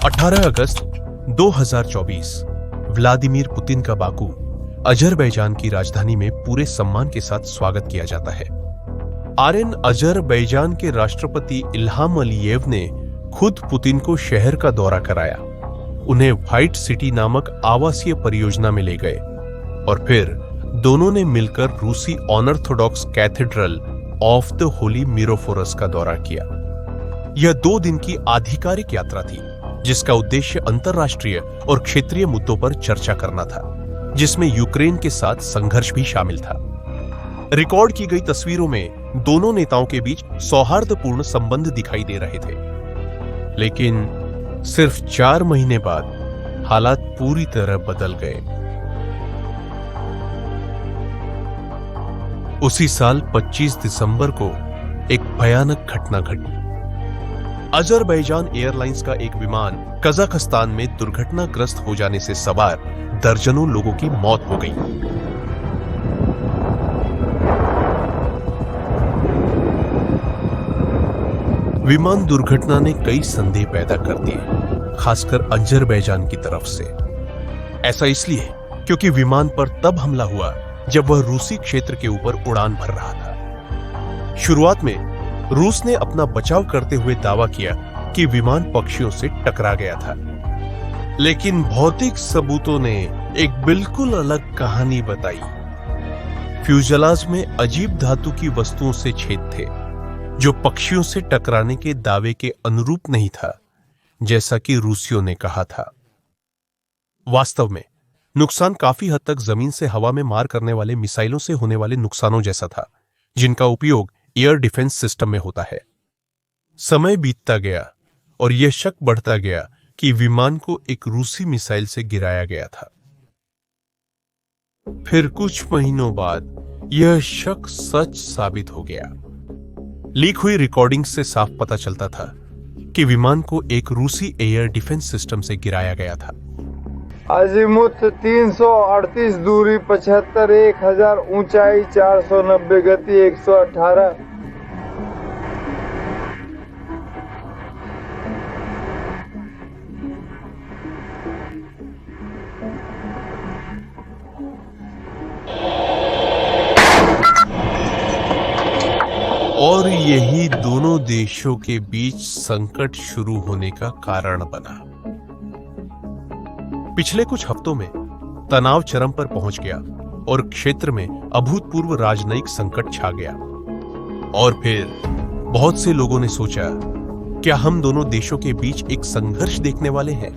18 अगस्त 2024 Vladimir Putin का Baku Azerbaijan की राजधानी में पूरे सम्मान के साथ स्वागत किया जाता है। अजरबैजान के राष्ट्रपति इल्हाम अलीयेव ने खुद पुतिन को शहर का दौरा कराया, उन्हें व्हाइट सिटी नामक आवासीय परियोजना में ले गए और फिर दोनों ने मिलकर रूसी Orthodox cathedral of the holy Myrrhophores का दौरा किया। यह 2 दिन की आधिकारिक यात्रा थी जिसका उद्देश्य अंतर्राष्ट्रीय और क्षेत्रीय मुद्दों पर चर्चा करना था, जिसमें यूक्रेन के साथ संघर्ष भी शामिल था। रिकॉर्ड की गई तस्वीरों में दोनों नेताओं के बीच सौहार्दपूर्ण संबंध दिखाई दे रहे थे, लेकिन सिर्फ 4 महीने बाद हालात पूरी तरह बदल गए। उसी साल 25 दिसंबर को एक भयानक घटना घटी। अजरबैजान एयरलाइंस का एक विमान कजाकिस्तान में दुर्घटनाग्रस्त हो जाने से सवार दर्जनों लोगों की मौत हो गई। विमान दुर्घटना ने कई संदेह पैदा कर दिए, खासकर अजरबैजान की तरफ से। ऐसा इसलिए क्योंकि विमान पर तब हमला हुआ जब वह रूसी क्षेत्र के ऊपर उड़ान भर रहा था। शुरुआत में रूस ने अपना बचाव करते हुए दावा किया कि विमान पक्षियों से टकरा गया था, लेकिन भौतिक सबूतों ने एक बिल्कुल अलग कहानी बताई। फ्यूजलाज में अजीब धातु की वस्तुओं से छेद थे, जो पक्षियों से टकराने के दावे के अनुरूप नहीं था, जैसा कि रूसियों ने कहा था। वास्तव में नुकसान काफी हद तक जमीन से हवा में मार करने वाले मिसाइलों से होने वाले नुकसानों जैसा था, जिनका उपयोग एयर डिफेंस सिस्टम में होता है। समय बीतता गया और यह शक बढ़ता गया कि विमान को एक रूसी मिसाइल से गिराया गया था। फिर कुछ महीनों बाद यह शक सच साबित हो गया। लीक हुई रिकॉर्डिंग से साफ पता चलता था कि विमान को एक रूसी एयर डिफेंस सिस्टम से गिराया गया था। अजीमुथ 338, दूरी 75, 1000, ऊंचाई 490, गति 118। और यही दोनों देशों के बीच संकट शुरू होने का कारण बना। पिछले कुछ हफ्तों में तनाव चरम पर पहुंच गया और क्षेत्र में अभूतपूर्व राजनयिक संकट छा गया। और फिर बहुत से लोगों ने सोचा, क्या हम दोनों देशों के बीच एक संघर्ष देखने वाले हैं?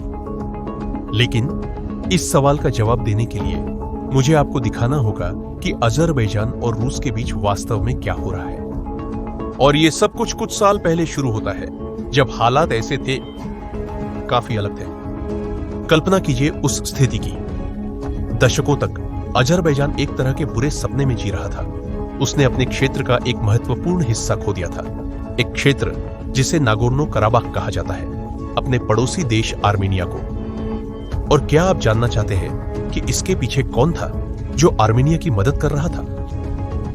लेकिन इस सवाल का जवाब देने के लिए मुझे आपको दिखाना होगा कि अजरबैजान और रूस के बीच वास्तव में क्या हो रहा है। और यह सब कुछ साल पहले शुरू होता है, जब हालात ऐसे थे, काफी अलग थे। कल्पना कीजिए उस स्थिति की। दशकों तक अजरबैजान एक तरह के बुरे सपने में जी रहा था। उसने अपने क्षेत्र का एक महत्वपूर्ण हिस्सा खो दिया था, एक क्षेत्र जिसे नागोर्नो कराबाख कहा जाता है, अपने पड़ोसी देश आर्मेनिया को। और क्या आप जानना चाहते हैं कि इसके पीछे कौन था जो आर्मेनिया की मदद कर रहा था?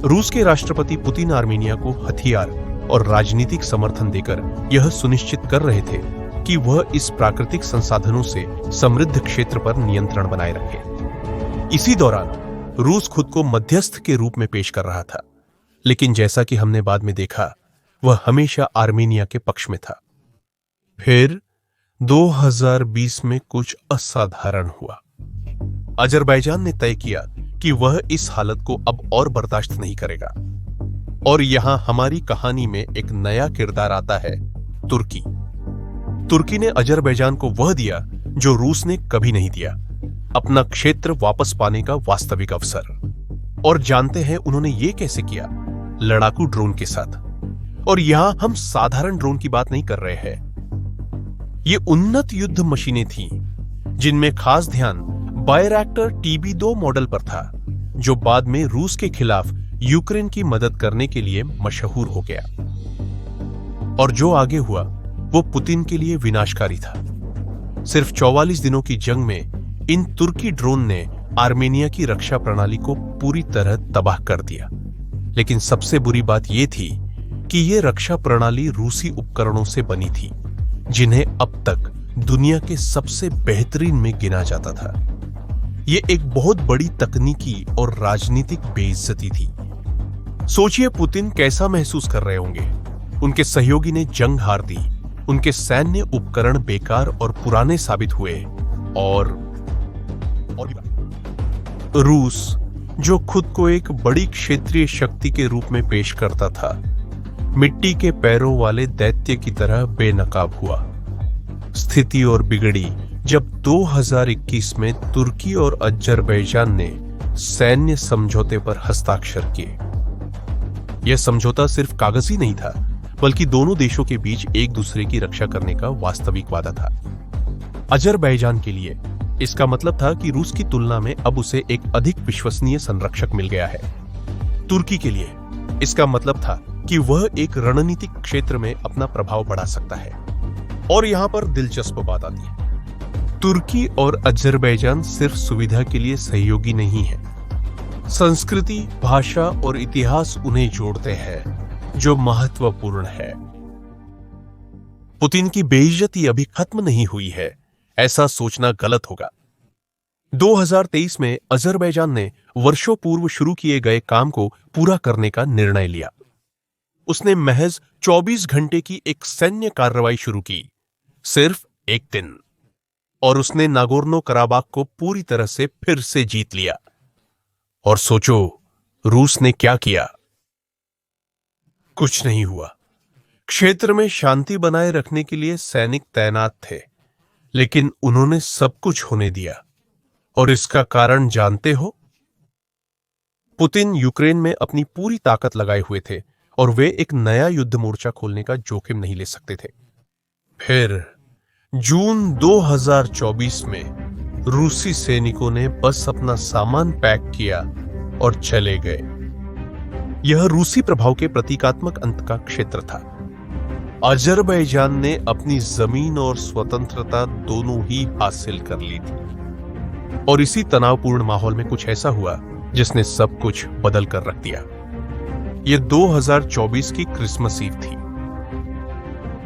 रूस के राष्ट्रपति पुतिन आर्मेनिया को हथियार और राजनीतिक समर्थन देकर यह सुनिश्चित कर रहे थे कि वह इस प्राकृतिक संसाधनों से समृद्ध क्षेत्र पर नियंत्रण बनाए रखे। इसी दौरान रूस खुद को मध्यस्थ के रूप में पेश कर रहा था, लेकिन जैसा कि हमने बाद में देखा, वह हमेशा आर्मेनिया के पक्ष में था। फिर 2020 में कुछ असाधारण हुआ। अजरबैजान ने तय किया कि वह इस हालत को अब और बर्दाश्त नहीं करेगा। और यहां हमारी कहानी में एक नया किरदार आता है, तुर्की। तुर्की ने अजरबैजान को वह दिया जो रूस ने कभी नहीं दिया, अपना क्षेत्र वापस पाने का वास्तविक अवसर। और जानते हैं उन्होंने ये कैसे किया? लड़ाकू ड्रोन के साथ। और यहां हम साधारण ड्रोन की बात नहीं कर रहे हैं। ये उन्नत युद्ध मशीनें थीं, जिनमें खास ध्यान बायरैक्टर TB2 मॉडल पर था, जो बाद में रूस के खिलाफ यूक्रेन की मदद करने के लिए मशहूर हो गया। और जो आगे हुआ वो पुतिन के लिए विनाशकारी था। सिर्फ 44 दिनों की जंग में इन तुर्की ड्रोन ने आर्मेनिया की रक्षा प्रणाली को पूरी तरह तबाह कर दिया। लेकिन सबसे बुरी बात यह थी कि यह रक्षा प्रणाली रूसी उपकरणों से बनी थी, जिन्हें अब तक दुनिया के सबसे बेहतरीन में गिना जाता था। ये एक बहुत बड़ी तकनीकी और राजनीतिक बेइज्जती थी। सोचिए पुतिन कैसा महसूस कर रहे होंगे। उनके सहयोगी ने जंग हार दी, उनके सैन्य उपकरण बेकार और पुराने साबित हुए, और रूस, जो खुद को एक बड़ी क्षेत्रीय शक्ति के रूप में पेश करता था, मिट्टी के पैरों वाले दैत्य की तरह बेनकाब हुआ। स्थिति और बिगड़ी जब 2021 में तुर्की और अजरबैजान ने सैन्य समझौते पर हस्ताक्षर किए। यह समझौता सिर्फ कागजी नहीं था, बल्कि दोनों देशों के बीच एक दूसरे की रक्षा करने का वास्तविक वादा था। अजरबैजान के लिए इसका मतलब था कि रूस की तुलना में अब उसे एक अधिक विश्वसनीय संरक्षक मिल गया है। तुर्की के लिए इसका मतलब था कि वह एक रणनीतिक क्षेत्र में अपना प्रभाव बढ़ा सकता है। और यहां पर दिलचस्प बात आती है, तुर्की और अजरबैजान सिर्फ सुविधा के लिए सहयोगी नहीं है। संस्कृति, भाषा और इतिहास उन्हें जोड़ते हैं, जो महत्वपूर्ण है। पुतिन की बेइज्जती अभी खत्म नहीं हुई है, ऐसा सोचना गलत होगा। 2023 में अजरबैजान ने वर्षों पूर्व शुरू किए गए काम को पूरा करने का निर्णय लिया। उसने महज 24 घंटे की एक सैन्य कार्रवाई शुरू की, सिर्फ एक दिन, और उसने नागोर्नो कराबाख को पूरी तरह से फिर से जीत लिया। और सोचो, रूस ने क्या किया? कुछ नहीं हुआ। क्षेत्र में शांति बनाए रखने के लिए सैनिक तैनात थे, लेकिन उन्होंने सब कुछ होने दिया। और इसका कारण जानते हो? पुतिन यूक्रेन में अपनी पूरी ताकत लगाए हुए थे और वे एक नया युद्ध मोर्चा खोलने का जोखिम नहीं ले सकते थे। फिर जून 2024 में रूसी सैनिकों ने बस अपना सामान पैक किया और चले गए। यह रूसी प्रभाव के प्रतीकात्मक अंत का क्षेत्र था। अजरबैजान ने अपनी जमीन और स्वतंत्रता दोनों ही हासिल कर ली थी। और इसी तनावपूर्ण माहौल में कुछ ऐसा हुआ जिसने सब कुछ बदल कर रख दिया। यह 2024 की क्रिसमस ईव थी।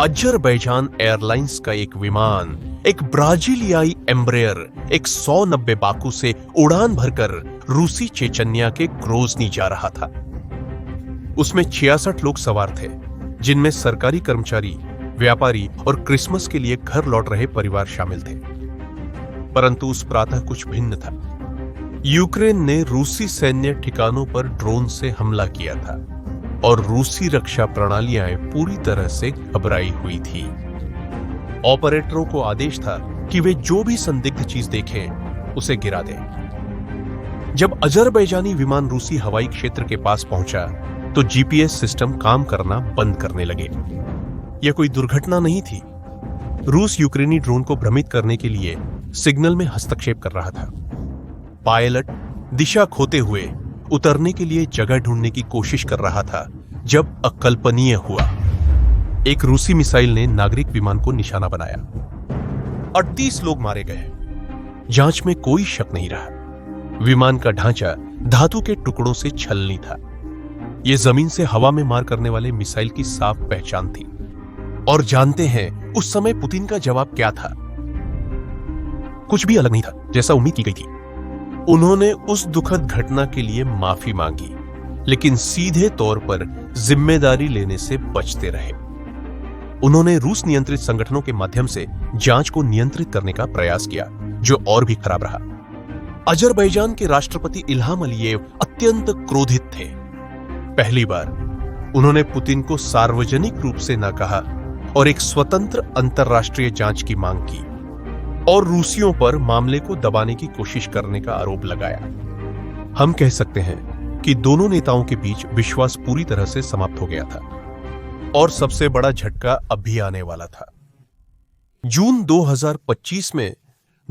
अजरबैजान एयरलाइंस का एक विमान, एक ब्राजीलियाई एम्ब्रेयर 190 बाकू से उड़ान भरकर रूसी चेचन्या के ग्रोजनी जा रहा था। उसमें 66 लोग सवार थे, जिनमें सरकारी कर्मचारी, व्यापारी और क्रिसमस के लिए घर लौट रहे परिवार शामिल थे। परंतु उस प्रातः कुछ भिन्न था। यूक्रेन ने रूसी सैन्य ठिकानों पर ड्रोन से हमला किया था और रूसी रक्षा प्रणालियां पूरी तरह से घबराई हुई थी। ऑपरेटरों को आदेश था कि वे जो भी संदिग्ध चीज देखें उसे गिरा दें। जब अजरबैजानी विमान रूसी हवाई क्षेत्र के पास पहुंचा तो जीपीएस सिस्टम काम करना बंद करने लगे। यह कोई दुर्घटना नहीं थी। रूस यूक्रेनी ड्रोन को भ्रमित करने के लिए सिग्नल में हस्तक्षेप कर रहा था। पायलट दिशा खोते हुए उतरने के लिए जगह ढूंढने की कोशिश कर रहा था जब अकल्पनीय हुआ। एक रूसी मिसाइल ने नागरिक विमान को निशाना बनाया। 38 लोग मारे गए। जांच में कोई शक नहीं रहा। विमान का ढांचा धातु के टुकड़ों से छलनी था। यह जमीन से हवा में मार करने वाले मिसाइल की साफ पहचान थी। और जानते हैं उस समय पुतिन का जवाब क्या था? कुछ भी अलग नहीं था जैसा उम्मीद की गई थी। उन्होंने उस दुखद घटना के लिए माफी मांगी, लेकिन सीधे तौर पर जिम्मेदारी लेने से बचते रहे। उन्होंने रूस नियंत्रित संगठनों के माध्यम से जांच को नियंत्रित करने का प्रयास किया, जो और भी खराब रहा। अजरबैजान के राष्ट्रपति इल्हाम अलीयेव अत्यंत क्रोधित थे। पहली बार उन्होंने पुतिन को सार्वजनिक रूप से न कहा और एक स्वतंत्र अंतर्राष्ट्रीय जांच की मांग की और रूसियों पर मामले को दबाने की कोशिश करने का आरोप लगाया। हम कह सकते हैं कि दोनों नेताओं के बीच विश्वास पूरी तरह से समाप्त हो गया था और सबसे बड़ा झटका अब भी आने वाला था। जून 2025 में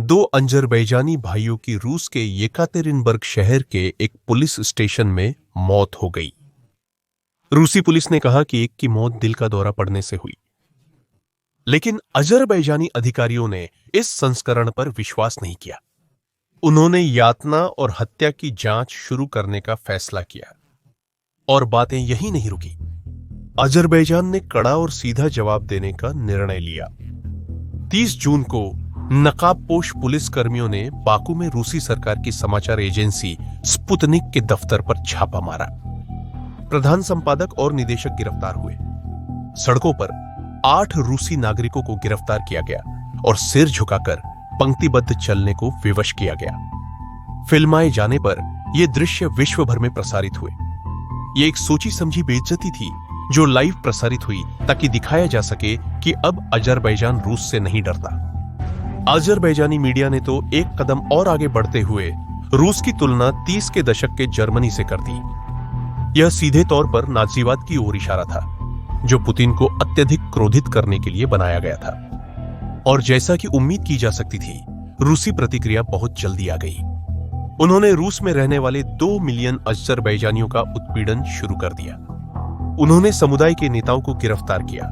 2 अजरबैजानी भाइयों की रूस के येकातेरिनबर्ग शहर के एक पुलिस स्टेशन में मौत हो गई। रूसी पुलिस ने कहा कि एक की मौत दिल का दौरा पड़ने से हुई, लेकिन अजरबैजानी अधिकारियों ने इस संस्करण पर विश्वास नहीं किया। उन्होंने यातना और हत्या की जांच शुरू करने का फैसला किया। और बातें यहीं नहीं रुकी। अजरबैजान ने कड़ा और सीधा जवाब देने का निर्णय लिया। 30 जून को नकाबपोश पुलिस कर्मियों ने बाकू में रूसी सरकार की समाचार एजेंसी स्पुतनिक के दफ्तर पर छापा मारा। प्रधान संपादक और निदेशक गिरफ्तार हुए। सड़कों पर 8 रूसी नागरिकों को गिरफ्तार किया गया और सिर झुकाकर पंक्तिबद्ध चलने को विवश किया गया। फिल्माए जाने पर यह दृश्य विश्व भर में प्रसारित हुए। यह एक सोची समझी बेइज्जती थी जो लाइव प्रसारित हुई ताकि दिखाया जा सके कि अब अजरबैजान रूस से नहीं डरता। अजरबैजानी मीडिया ने तो एक कदम और आगे बढ़ते हुए रूस की तुलना 30 के दशक के जर्मनी से कर दी। यह सीधे तौर पर नाजीवाद की ओर इशारा था, जो पुतिन को अत्यधिक क्रोधित करने के लिए बनाया गया था। और जैसा कि उम्मीद की जा सकती थी, रूसी प्रतिक्रिया बहुत जल्दी आ गई। उन्होंने रूस में रहने वाले 2 मिलियन अजरबैजानियों का उत्पीड़न शुरू कर दिया। उन्होंने समुदाय के नेताओं को गिरफ्तार किया,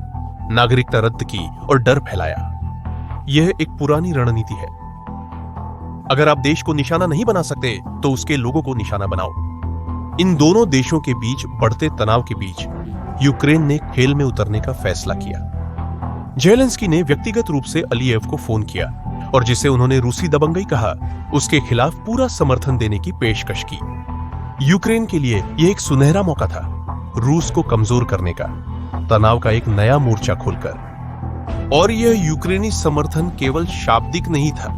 नागरिकता रद्द की और डर फैलाया। यह एक पुरानी रणनीति है। अगर आप देश को निशाना नहीं बना सकते तो उसके लोगों को निशाना बनाओ। इन दोनों देशों के बीच बढ़ते तनाव के बीच यूक्रेन ने खेल में उतरने का फैसला किया। जेलेंस्की ने व्यक्तिगत रूप से अलीयेव को फोन किया और जिसे उन्होंने रूसी दबंगई कहा, उसके खिलाफ पूरा समर्थन देने की पेशकश की। यूक्रेन के लिए यह एक सुनहरा मौका था, रूस को कमजोर करने का, तनाव का एक नया मोर्चा खोलकर। और यह यूक्रेनी समर्थन केवल शाब्दिक नहीं था।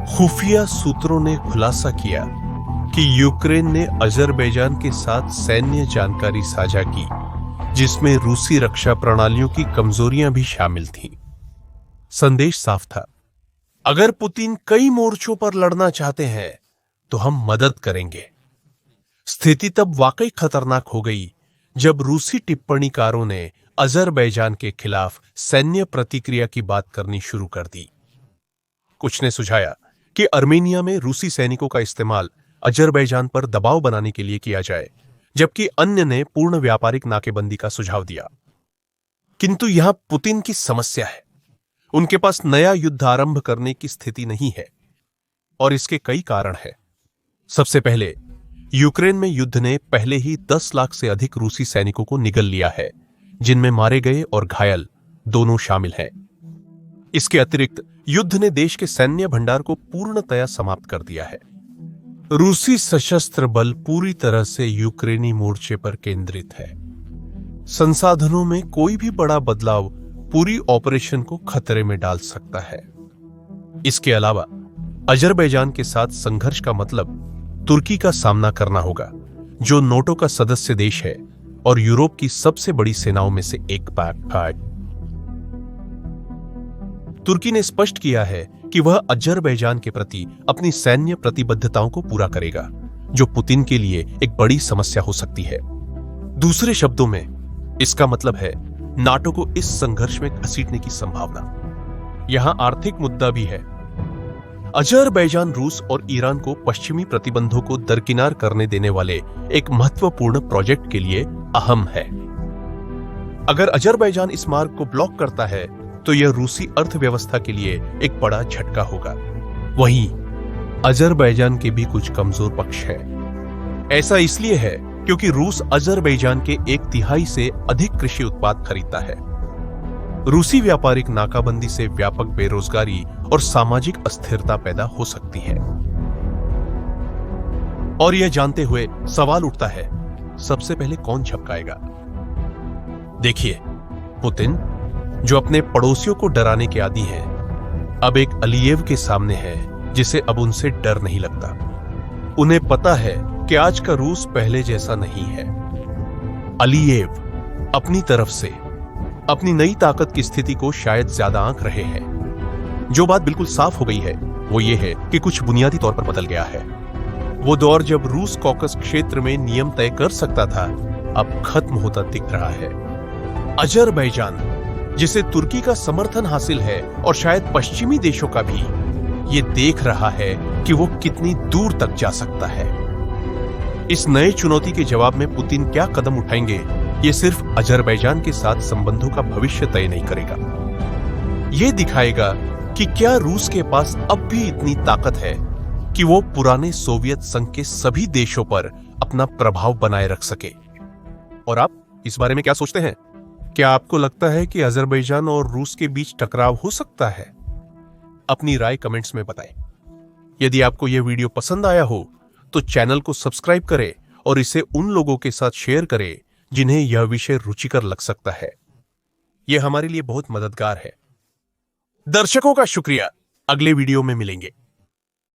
खुफिया सूत्रों ने खुलासा किया कि यूक्रेन ने अजरबैजान के साथ सैन्य जानकारी साझा की, जिसमें रूसी रक्षा प्रणालियों की कमजोरियां भी शामिल थीं। संदेश साफ था, अगर पुतिन कई मोर्चों पर लड़ना चाहते हैं तो हम मदद करेंगे। स्थिति तब वाकई खतरनाक हो गई जब रूसी टिप्पणीकारों ने अजरबैजान के खिलाफ सैन्य प्रतिक्रिया की बात करनी शुरू कर दी। कुछ ने सुझाया कि अर्मेनिया में रूसी सैनिकों का इस्तेमाल अजरबैजान पर दबाव बनाने के लिए किया जाए, जबकि अन्य ने पूर्ण व्यापारिक नाकेबंदी का सुझाव दिया। किंतु यहां पुतिन की समस्या है। उनके पास नया युद्ध आरंभ करने की स्थिति नहीं है और इसके कई कारण हैं। सबसे पहले, यूक्रेन में युद्ध ने पहले ही 10 लाख से अधिक रूसी सैनिकों को निगल लिया है, जिनमें मारे गए और घायल दोनों शामिल हैं। इसके अतिरिक्त युद्ध ने देश के सैन्य भंडार को पूर्णतया समाप्त कर दिया है। रूसी सशस्त्र बल पूरी तरह से यूक्रेनी मोर्चे पर केंद्रित है। संसाधनों में कोई भी बड़ा बदलाव पूरी ऑपरेशन को खतरे में डाल सकता है। इसके अलावा अजरबैजान के साथ संघर्ष का मतलब तुर्की का सामना करना होगा, जो नाटो का सदस्य देश है और यूरोप की सबसे बड़ी सेनाओं में से एक है। तुर्की ने स्पष्ट किया है कि वह अजरबैजान के प्रति अपनी सैन्य प्रतिबद्धताओं को पूरा करेगा, जो पुतिन के लिए एक बड़ी समस्या हो सकती है। दूसरे शब्दों में, इसका मतलब है नाटो को इस संघर्ष में घसीटने की संभावना। यहां आर्थिक मुद्दा भी है। अजरबैजान रूस और ईरान को पश्चिमी प्रतिबंधों को दरकिनार करने देने वाले एक महत्वपूर्ण प्रोजेक्ट के लिए अहम है। अगर अजरबैजान इस मार्ग को ब्लॉक करता है तो यह रूसी अर्थव्यवस्था के लिए एक बड़ा झटका होगा। वहीं अजरबैजान के भी कुछ कमजोर पक्ष हैं। ऐसा इसलिए है क्योंकि रूस अजरबैजान के 1/3 से अधिक कृषि उत्पाद खरीदता है। रूसी व्यापारिक नाकाबंदी से व्यापक बेरोजगारी और सामाजिक अस्थिरता पैदा हो सकती है। और यह जानते हुए सवाल उठता है, सबसे पहले कौन झपकाएगा? देखिए, पुतिन, जो अपने पड़ोसियों को डराने के आदी हैं, अब एक अलीयेव के सामने है जिसे अब उनसे डर नहीं लगता। उन्हें पता है कि आज का रूस पहले जैसा नहीं है। अलीयेव अपनी तरफ से अपनी नई ताकत की स्थिति को शायद ज्यादा आंक रहे हैं। जो बात बिल्कुल साफ हो गई है वो ये है कि कुछ बुनियादी तौर पर बदल गया है। वो दौर जब रूस कॉकस क्षेत्र में नियम तय कर सकता था, अब खत्म होता दिख रहा है। अजरबैजान, जिसे तुर्की का समर्थन हासिल है और शायद पश्चिमी देशों का भी, ये देख रहा है कि वो कितनी दूर तक जा सकता है। इस नए चुनौती के जवाब में पुतिन क्या कदम उठाएंगे, ये सिर्फ अजरबैजान के साथ संबंधों का भविष्य तय नहीं करेगा। ये दिखाएगा कि क्या रूस के पास अब भी इतनी ताकत है कि वो पुराने सोवियत संघ के सभी देशों पर अपना प्रभाव बनाए रख सके। और आप इस बारे में क्या सोचते हैं? क्या आपको लगता है कि अजरबैजान और रूस के बीच टकराव हो सकता है? अपनी राय कमेंट्स में बताएं। यदि आपको यह वीडियो पसंद आया हो तो चैनल को सब्सक्राइब करें और इसे उन लोगों के साथ शेयर करें जिन्हें यह विषय रुचिकर लग सकता है। यह हमारे लिए बहुत मददगार है। दर्शकों का शुक्रिया। अगले वीडियो में मिलेंगे।